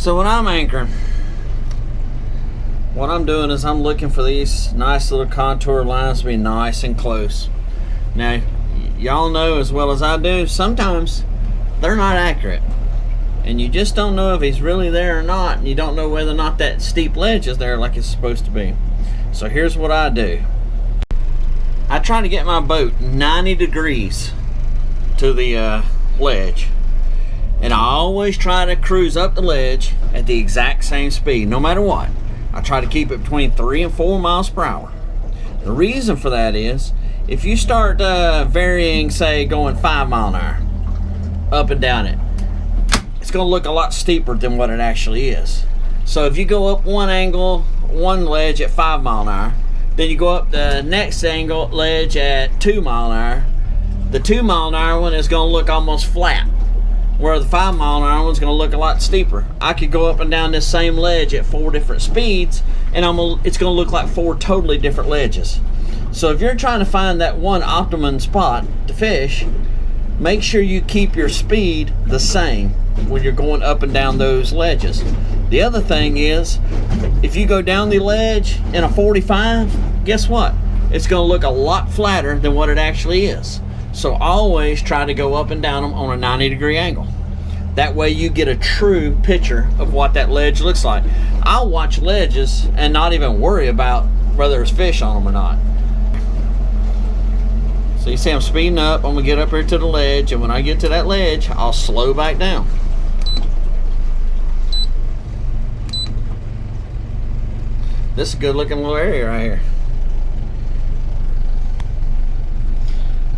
So when I'm anchoring, what I'm doing is I'm looking for these nice little contour lines to be nice and close. Now, y'all know as well as I do, sometimes they're not accurate. And you just don't know if he's really there or not, and you don't know whether or not that steep ledge is there like it's supposed to be. So here's what I do. I try to get my boat 90 degrees to the ledge. And I always try to cruise up the ledge at the exact same speed, no matter what. I try to keep it between 3 and 4 miles per hour. The reason for that is, if you start varying, say, going 5 mile an hour, up and down it, it's going to look a lot steeper than what it actually is. So if you go up one angle, one ledge at 5 mile an hour, then you go up the next angle ledge at 2 mile an hour, the 2 mile an hour one is going to look almost flat, where the 5 mile an hour one's going to look a lot steeper. I could go up and down this same ledge at 4 different speeds, and it's going to look like 4 totally different ledges. So if you're trying to find that one optimum spot to fish, make sure you keep your speed the same when you're going up and down those ledges. The other thing is, if you go down the ledge in a 45, guess what? It's going to look a lot flatter than what it actually is. So always try to go up and down them on a 90-degree angle. That way you get a true picture of what that ledge looks like. I'll watch ledges and not even worry about whether there's fish on them or not. So you see I'm speeding up. I'm going to get up here to the ledge, and when I get to that ledge, I'll slow back down. This is a good looking little area right here.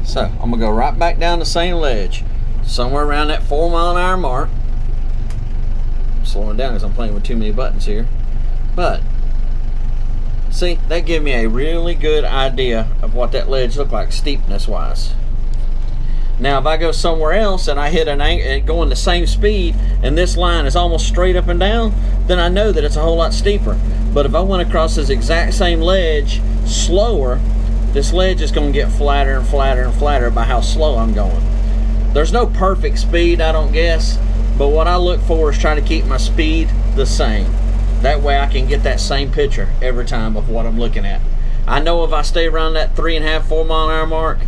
So I'm gonna go right back down the same ledge, somewhere around that 4 mile an hour mark. I'm slowing down because I'm playing with too many buttons here. But see, that gives me a really good idea of what that ledge looked like steepness wise. Now if I go somewhere else and I hit an angle going the same speed and this line is almost straight up and down, then I know that it's a whole lot steeper. But if I went across this exact same ledge slower, this ledge is going to get flatter and flatter and flatter by how slow I'm going. There's no perfect speed, I don't guess, but what I look for is trying to keep my speed the same. That way I can get that same picture every time of what I'm looking at. I know if I stay around that 3.5, 4 mile an hour mark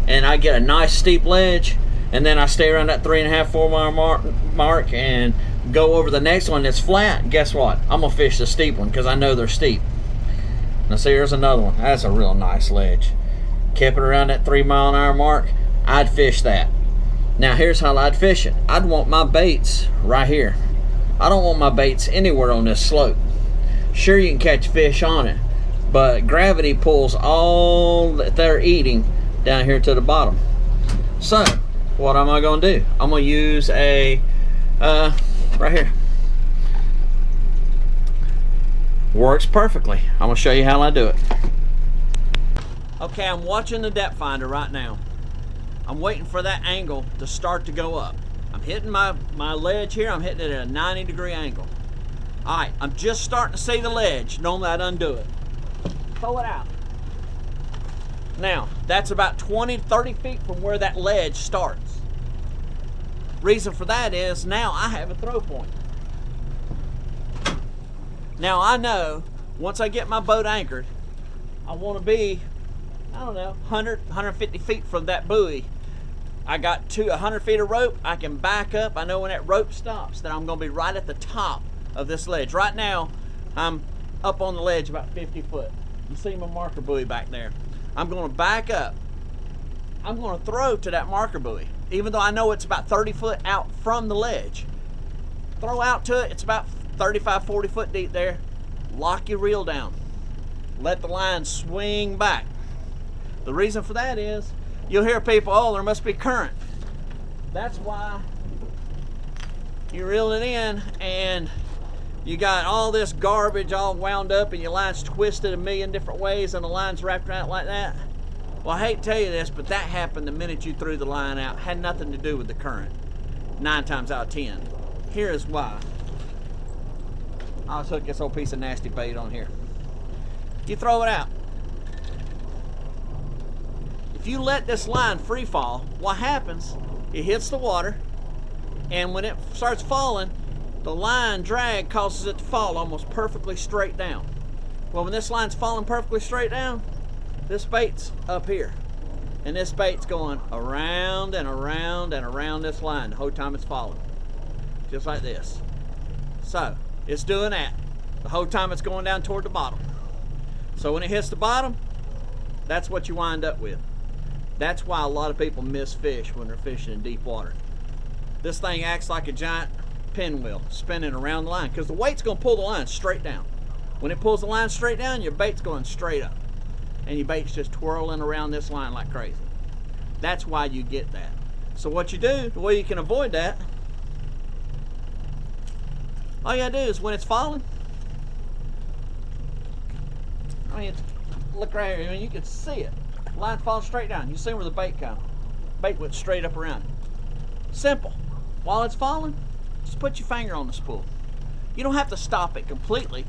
and I get a nice steep ledge, and then I stay around that 3.5, 4 mile mark and go over the next one that's flat, guess what? I'm going to fish the steep one because I know they're steep. Now see, here's another one. That's a real nice ledge. Kept it around that 3 mile an hour mark, I'd fish that. Now here's how I'd fish it. I'd want my baits right here. I don't want my baits anywhere on this slope. Sure, you can catch fish on it, but gravity pulls all that they're eating down here to the bottom. So what am I going to do? I'm going to use a right here. Works perfectly. I'm going to show you how I do it. Okay, I'm watching the depth finder right now. I'm waiting for that angle to start to go up. I'm hitting my ledge here. I'm hitting it at a 90-degree angle. All right, I'm just starting to see the ledge. Normally I'd undo it. Throw it out. Now, that's about 20 to 30 feet from where that ledge starts. Reason for that is now I have a throw point. Now I know once I get my boat anchored, I want to be, I don't know, 100, 150 feet from that buoy. I got 100 feet of rope. I can back up. I know when that rope stops that I'm going to be right at the top of this ledge. Right now, I'm up on the ledge about 50 foot. You see my marker buoy back there. I'm going to back up. I'm going to throw to that marker buoy, even though I know it's about 30 foot out from the ledge. Throw out to it. It's about 35, 40 foot deep there. Lock your reel down. Let the line swing back. The reason for that is you'll hear people, oh, there must be current. That's why you reel it in and you got all this garbage all wound up and your line's twisted a million different ways and the line's wrapped around like that. Well, I hate to tell you this, but that happened the minute you threw the line out. Had nothing to do with the current. 9 times out of 10. Here is why. I'll just hook this old piece of nasty bait on here. You throw it out. If you let this line free fall, what happens? It hits the water, and when it starts falling, the line drag causes it to fall almost perfectly straight down. Well, when this line's falling perfectly straight down, this bait's up here. And this bait's going around and around and around this line the whole time it's falling. Just like this. So, it's doing that the whole time it's going down toward the bottom. So when it hits the bottom, that's what you wind up with. That's why a lot of people miss fish when they're fishing in deep water. This thing acts like a giant pinwheel spinning around the line because the weight's going to pull the line straight down. When it pulls the line straight down, your bait's going straight up. And your bait's just twirling around this line like crazy. That's why you get that. So what you do, the way you can avoid that, all you gotta do is when it's falling, I mean, look right here, I mean, you can see it. Line falls straight down. You see where the bait comes. Bait went straight up around it. Simple. While it's falling, just put your finger on the spool. You don't have to stop it completely.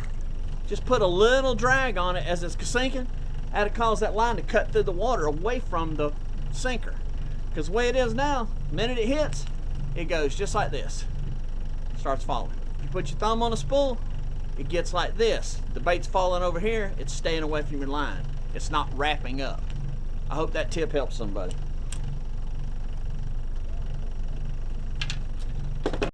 Just put a little drag on it as it's sinking. That'll cause that line to cut through the water away from the sinker. Because the way it is now, the minute it hits, it goes just like this. Starts falling. You put your thumb on the spool, it gets like this. The bait's falling over here, it's staying away from your line. It's not wrapping up. I hope that tip helps somebody.